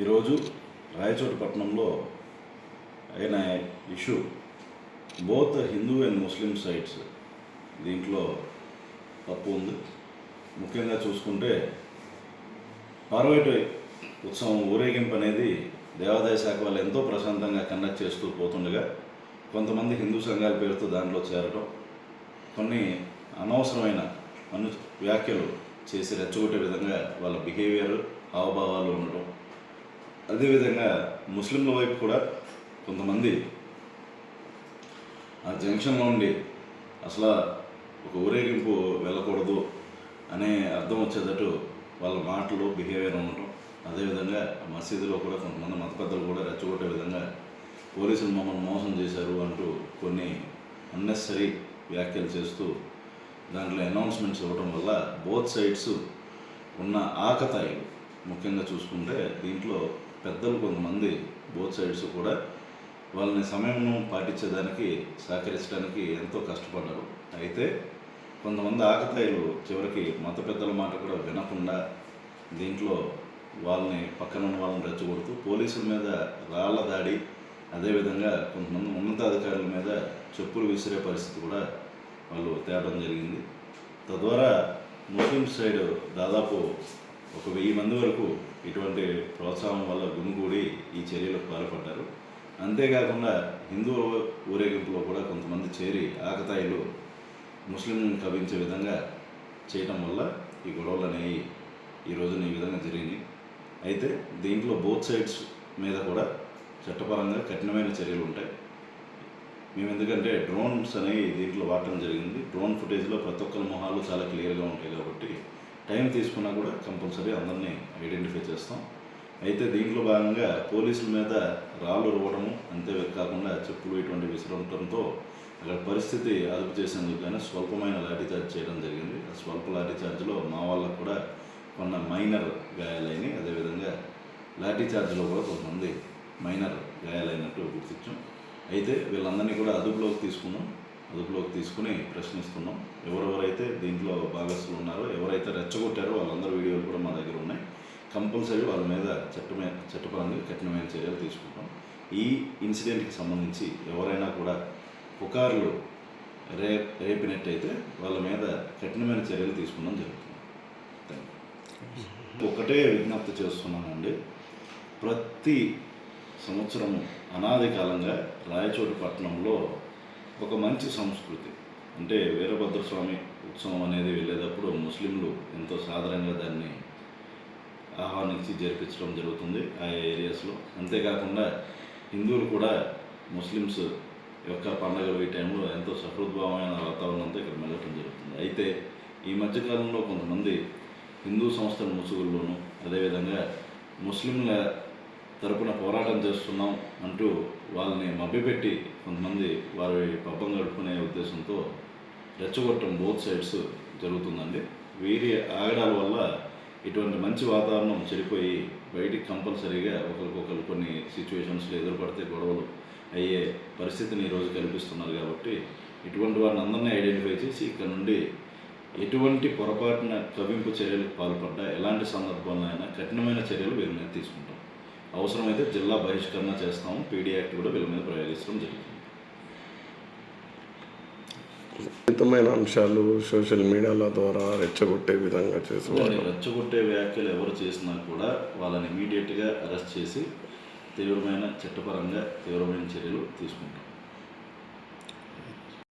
ఈరోజు రాయచోటిపట్నంలో అయిన issue both Hindu and Muslim sides దీంట్లో తప్పు ఉంది. ముఖ్యంగా చూసుకుంటే పార్వతి ఉత్సవం ఊరేగింపు అనేది దేవాదాయ శాఖ వాళ్ళు ఎంతో ప్రశాంతంగా కండక్ట్ చేస్తూ పోతుండగా కొంతమంది హిందూ సంఘాల పేరుతో దాంట్లో చేరడం, కొన్ని అనవసరమైన వ్యాఖ్యలు చేసి రెచ్చగొట్టే విధంగా వాళ్ళ బిహేవియర్ హావభావాలు ఉండటం, అదేవిధంగా ముస్లింల వైపు కూడా కొంతమంది ఆ జంక్షన్లో ఉండి అసలు ఒక ఊరేగింపు వెళ్ళకూడదు అనే అర్థం వచ్చేటట్టు వాళ్ళ మాటలు బిహేవియర్ ఉండటం, అదేవిధంగా మసీదులో కూడా కొంతమంది మత పెద్దలు కూడా రెచ్చగొట్టే విధంగా పోలీసులు మమ్మల్ని మోసం చేశారు అంటూ కొన్ని అన్నెసరీ వ్యాఖ్యలు చేస్తూ దాంట్లో అనౌన్స్మెంట్స్ ఇవ్వడం వల్ల బోత్ సైడ్స్ ఉన్న ఆకతాయిలు ముఖ్యంగా చూసుకుంటే దీంట్లో పెద్దలు కొంతమంది బోత్ సైడ్స్ కూడా వాళ్ళని సమయం పాటించేదానికి సహకరించడానికి ఎంతో కష్టపడ్డారు. అయితే కొంతమంది ఆకతాయిలు చివరికి మత పెద్దల మాట కూడా వినకుండా దీంట్లో వాళ్ళని పక్కన ఉన్న వాళ్ళని రెచ్చగొడుతూ పోలీసుల మీద రాళ్ల దాడి, అదేవిధంగా కొంతమంది ఉన్నతాధికారుల మీద చెప్పులు విసిరే పరిస్థితి కూడా వాళ్ళు తేవడం జరిగింది. తద్వారా ముస్లిం సైడ్ దాదాపు ఒక 1000 మంది వరకు ఇటువంటి ప్రోత్సాహం వల్ల గుమిగూడి ఈ చర్యలకు పాల్పడ్డారు. అంతేకాకుండా హిందూ ఊరేగింపులో కూడా కొంతమంది చేరి ఆకతాయిలు ముస్లింలను కవించే విధంగా చేయటం వల్ల ఈ గొడవలు అనేవి ఈ రోజున ఈ విధంగా జరిగినాయి. అయితే దీంట్లో బోత్ సైడ్స్ మీద కూడా చట్టపరంగా కఠినమైన చర్యలు ఉంటాయి. మేము ఎందుకంటే డ్రోన్స్ అనేవి దీంట్లో వాడటం జరిగింది. డ్రోన్ ఫుటేజ్లో ప్రతి ఒక్కరి మొహాలు చాలా క్లియర్గా ఉంటాయి కాబట్టి టైం తీసుకున్నా కూడా కంపల్సరీ అందరినీ ఐడెంటిఫై చేస్తాం. అయితే దీంట్లో భాగంగా పోలీసుల మీద రాళ్ళు రువ్వడము, అంతేకాకుండా చెప్పులు ఇటువంటి విసిరడంతో అక్కడ పరిస్థితి అదుపు చేసేందుకు కానీ స్వల్పమైన లాఠీచార్జ్ చేయడం జరిగింది. ఆ స్వల్ప లాఠీచార్జ్లో మా వాళ్ళకు కూడా కొన్న మైనర్ గాయాలైనవి, అదేవిధంగా లాఠీచార్జ్లో కూడా కొంతమంది మైనర్ గాయాలైనట్టు గుర్తించాం. అయితే వీళ్ళందరినీ కూడా అదుపులోకి తీసుకుని ప్రశ్నిస్తున్నాం. ఎవరెవరైతే దీంట్లో భాగస్తులు ఉన్నారో, ఎవరైతే రెచ్చగొట్టారో వాళ్ళందరూ వీడియోలు కూడా మా దగ్గర ఉన్నాయి. కంపల్సరీ వాళ్ళ మీద చట్టపరంగా కఠినమైన చర్యలు తీసుకుంటాం. ఈ ఇన్సిడెంట్కి సంబంధించి ఎవరైనా కూడా పుకార్లు రేపినట్టయితే వాళ్ళ మీద కఠినమైన చర్యలు తీసుకోవడం జరుగుతుంది. ఒకటే విజ్ఞప్తి చేస్తున్నానండి, ప్రతి సంవత్సరము అనాది కాలంగా రాయచోటిపట్నంలో ఒక మంచి సంస్కృతి అంటే వీరభద్రస్వామి ఉత్సవం అనేది వెళ్ళేటప్పుడు ముస్లింలు ఎంతో సాధారణంగా దాన్ని ఆహ్వానించి జరిపించడం జరుగుతుంది ఆ ఏరియాస్లో. అంతేకాకుండా హిందువులు కూడా ముస్లిమ్స్ యొక్క పండుగలు ఈ టైంలో ఎంతో సహృద్భావమైన వాతావరణంతో ఇక్కడ మెలగటం జరుగుతుంది. అయితే ఈ మధ్యకాలంలో కొంతమంది హిందూ సంస్థల ముసుగుల్లోనూ, అదేవిధంగా ముస్లింల తరపున పోరాటం చేస్తున్నాం అంటూ వాళ్ళని మభ్యపెట్టి కొంతమంది వారి పబ్బం గడుపుకునే ఉద్దేశంతో రెచ్చగొట్టడం బోత్ సైడ్స్ జరుగుతుందండి. వీరి ఆగడాల వల్ల ఇటువంటి మంచి వాతావరణం చెడిపోయి బయటికి కంపల్సరీగా ఒకరికొకరు కొన్ని సిచ్యువేషన్స్లో ఎదురుపడితే గొడవలు అయ్యే పరిస్థితిని ఈరోజు కల్పిస్తున్నారు. కాబట్టి ఇటువంటి వారిని అందరినీ ఐడెంటిఫై చేసి ఇక్కడ నుండి ఎటువంటి పొరపాటున కవింపు చర్యలకు పాల్పడ్డా ఎలాంటి సందర్భంలో అయినా కఠినమైన చర్యలు వీరి మీద తీసుకుంటాం. అవసరమైతే జిల్లా బహిష్కరణ చేస్తాము. పీడీ యాక్ట్ కూడా వీళ్ళ మీద ప్రయోగించడం జరుగుతుంది. సున్నితమైన అంశాలు సోషల్ మీడియాల ద్వారా రెచ్చగొట్టే విధంగా చేస్తున్నారు. రెచ్చగొట్టే వ్యాఖ్యలు ఎవరు చేసినా కూడా వాళ్ళని ఇమీడియట్గా అరెస్ట్ చేసి చట్టపరంగా తీవ్రమైన చర్యలు తీసుకుంటాం.